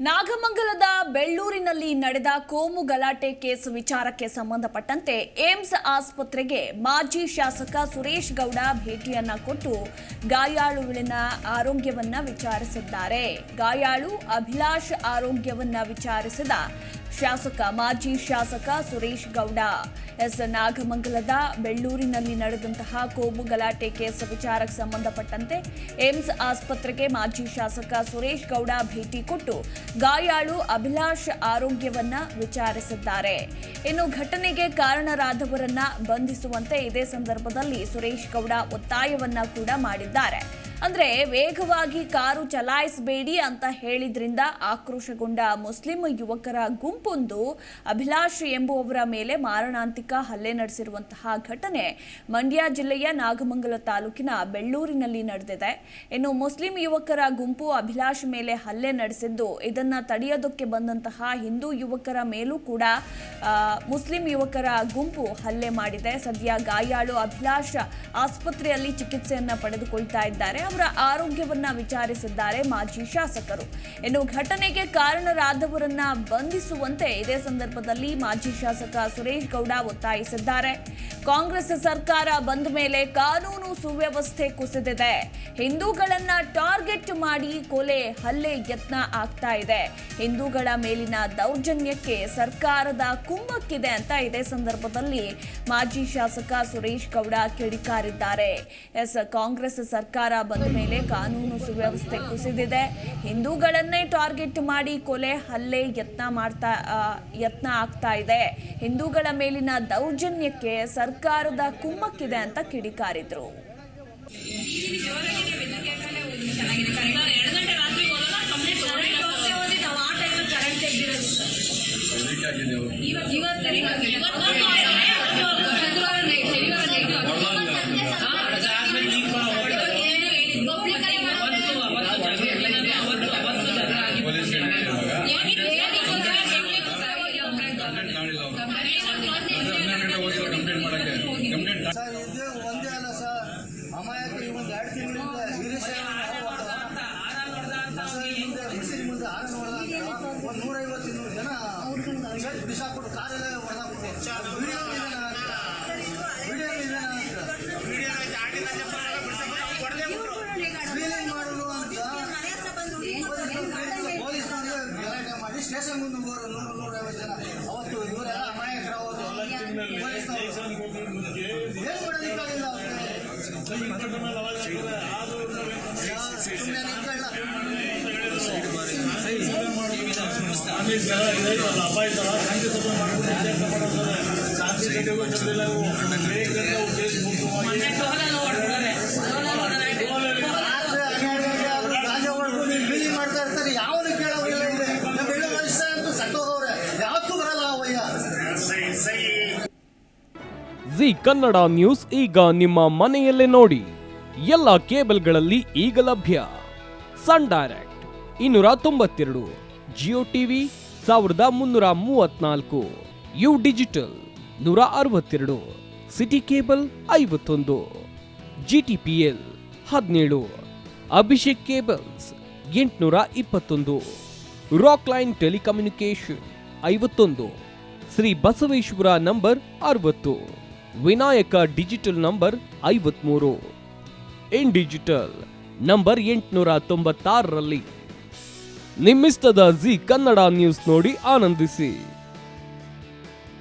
ನಾಗಮಂಗಲದ ಬೆಳ್ಳೂರಿನಲ್ಲಿ ನಡೆದ ಕೋಮು ಗಲಾಟೆ ಕೇಸ್ ವಿಚಾರಕ್ಕೆ ಸಂಬಂಧಪಟ್ಟಂತೆ ಏಮ್ಸ್ ಆಸ್ಪತ್ರೆಗೆ ಮಾಜಿ ಶಾಸಕ ಸುರೇಶ್ ಗೌಡ ಭೇಟಿಯನ್ನ ಕೊಟ್ಟು ಗಾಯಾಳುವಿನ ಆರೋಗ್ಯವನ್ನ ವಿಚಾರಿಸಿದ್ದಾರೆ. ಗಾಯಾಳು ಅಭಿಲಾಷ್ ಆರೋಗ್ಯವನ್ನ ವಿಚಾರಿಸಿದ ಮಾಜಿ ಶಾಸಕ ಸುರೇಶ್ ಗೌಡ ನಾಗಮಂಗಲದ ಬೆಳ್ಳೂರಿನಲ್ಲಿ ನಡೆದಂತಹ ಕೋಮು ಗಲಾಟೆ ಕೇಸ್ ವಿಚಾರಕ್ಕೆ ಸಂಬಂಧಪಟ್ಟಂತೆ ಏಮ್ಸ್ ಆಸ್ಪತ್ರೆಗೆ ಮಾಜಿ ಶಾಸಕ ಸುರೇಶ್ ಗೌಡ ಭೇಟಿ ಕೊಟ್ಟು ಗಾಯಾಳು ಅಭಿಲಾಷ್ ಆರೋಗ್ಯವನ್ನ ವಿಚಾರಿಸಿದ್ದಾರೆ. ಇನ್ನು ಘಟನೆಗೆ ಕಾರಣರಾದವರನ್ನ ಬಂಧಿಸುವಂತೆ ಇದೇ ಸಂದರ್ಭದಲ್ಲಿ ಸುರೇಶ್ ಗೌಡ ಒತ್ತಾಯವನ್ನ ಕೂಡ ಮಾಡಿದ್ದಾರೆ. ಅಂದ್ರೆ ವೇಗವಾಗಿ ಕಾರು ಚಲಾಯಿಸಬೇಡಿ ಅಂತ ಹೇಳಿದ್ರಿಂದ ಆಕ್ರೋಶಗೊಂಡ ಮುಸ್ಲಿಂ ಯುವಕರ ಗುಂಪೊಂದು ಅಭಿಲಾಷ್ ಎಂಬುವವರ ಮೇಲೆ ಮಾರಣಾಂತಿಕ ಹಲ್ಲೆ ನಡೆಸಿರುವಂತಹ ಘಟನೆ ಮಂಡ್ಯ ಜಿಲ್ಲೆಯ ನಾಗಮಂಗಲ ತಾಲೂಕಿನ ಬೆಳ್ಳೂರಿನಲ್ಲಿ ನಡೆದಿದೆ. ಇನ್ನು ಮುಸ್ಲಿಂ ಯುವಕರ ಗುಂಪು ಅಭಿಲಾಷ್ ಮೇಲೆ ಹಲ್ಲೆ ನಡೆಸಿದ್ದು, ಇದನ್ನ ತಡೆಯೋದಕ್ಕೆ ಬಂದಂತಹ ಹಿಂದೂ ಯುವಕರ ಮೇಲೂ ಕೂಡ ಮುಸ್ಲಿಂ ಯುವಕರ ಗುಂಪು ಹಲ್ಲೆ ಮಾಡಿದೆ. ಸದ್ಯ ಗಾಯಾಳು ಅಭಿಲಾಷ್ ಆಸ್ಪತ್ರೆಯಲ್ಲಿ ಚಿಕಿತ್ಸೆಯನ್ನ ಪಡೆದುಕೊಳ್ತಾ ಇದ್ದಾರೆ. ಅವರ ಆರೋಗ್ಯವನ್ನ ವಿಚಾರಿಸಿದ್ದಾರೆ ಮಾಜಿ ಶಾಸಕರು. ಇನ್ನು ಘಟನೆಗೆ ಕಾರಣರಾದವರನ್ನ ಬಂಧಿಸುವಂತೆ ಇದೇ ಸಂದರ್ಭದಲ್ಲಿ ಮಾಜಿ ಶಾಸಕ ಸುರೇಶ್ ಗೌಡ ಒತ್ತಾಯಿಸಿದ್ದಾರೆ. ಕಾಂಗ್ರೆಸ್ ಸರ್ಕಾರ ಬಂದ ಮೇಲೆ ಕಾನೂನು ಸುವ್ಯವಸ್ಥೆ ಕುಸಿದಿದೆ. ಹಿಂದೂಗಳನ್ನ ಟಾರ್ಗೆಟ್ ಮಾಡಿ ಕೊಲೆ ಹಲ್ಲೆ ಯತ್ನ ಆಗ್ತಾ ಇದೆ. ಹಿಂದೂಗಳ ಮೇಲಿನ ದೌರ್ಜನ್ಯಕ್ಕೆ ಸರ್ಕಾರದ ಕುಮ್ಮಕ್ಕಿದೆ ಅಂತ ಇದೇ ಸಂದರ್ಭದಲ್ಲಿ ಮಾಜಿ ಶಾಸಕ ಸುರೇಶ್ ಗೌಡ ಕಿಡಿಕಾರಿದ್ದಾರೆ. ಕಾಂಗ್ರೆಸ್ ಸರ್ಕಾರ ಬಂದ ಮೇಲೆ ಕಾನೂನು ಸುವ್ಯವಸ್ಥೆ ಕುಸಿದಿದೆ. ಹಿಂದೂಗಳನ್ನೇ ಟಾರ್ಗೆಟ್ ಮಾಡಿ ಕೊಲೆ ಹಲ್ಲೆ ಯತ್ನ ಆಗ್ತಾ ಇದೆ. ಹಿಂದೂಗಳ ಮೇಲಿನ ದೌರ್ಜನ್ಯಕ್ಕೆ ಸರ್ಕಾರದ ಕುಮ್ಮಕ್ಕಿದೆ ಅಂತ ಕಿಡಿಕಾರಿದ್ರು. ಒಂದೇ ಅಲ್ಲ ಸರ್, ಅಮಾಯಕ ಒಂದು 2 ತಿಂಗಳಿಂದ ಮುಸ್ಲಿಂ ಮುಂದೆ ಆಗ ನೋಡಿದಾಗ ಒಂದು 150-200 ಜನ ಬಿಸಾಕ್ಬಿಟ್ಟು ಕಾರೆಲ್ಲ ಹೊಡೆದಾಕ್ಬಿಟ್ಟು ವಿಡಿಯೋ ಕ್ಲೀನಿಂಗ್ ಮಾಡೋದು ಅಂತ ಪೊಲೀಸ್ನವ್ರಿಗೆ ಗಲಾಟೆ ಮಾಡಿ ಸ್ಟೇಷನ್ ಮುಂದೆ 100-150 ಜನ ಅವತ್ತು ಇವರೆಲ್ಲ ಅಮಾಯಕರು. ಮಾಡ್ತಾ ಇರ್ತಾರೆ, ಯಾವನು ಕೇಳೋದಿಲ್ಲ. ಬೆಳ್ಳು ಮನುಷ್ಯ ಅಂತ ಸತ್ತೋಗವ್ರೆ, ಯಾವತ್ತೂ ಬರಲ್ಲ ಅವಯ್ಯ. ಜಿ ಕನ್ನಡ ನ್ಯೂಸ್ ಈಗ ನಿಮ್ಮ ಮನೆಯಲ್ಲೇ ನೋಡಿ. ಎಲ್ಲ ಕೇಬಲ್ಗಳಲ್ಲಿ ಈಗ ಲಭ್ಯ. Sun Direct 292, Jio TV 1334, U Digital 162, City Cable 51, GTPL 17, Abhishek Cables 821, Rock Line Telecommunication 51, Shri Basaveshwara number 60, Vinayaka Digital number 53, In Digital number 896ರಲ್ಲಿ. ನಿಮ್ಮಿಸ್ತದ ಜಿ ಕನ್ನಡ ನ್ಯೂಸ್ ನೋಡಿ ಆನಂದಿಸಿ.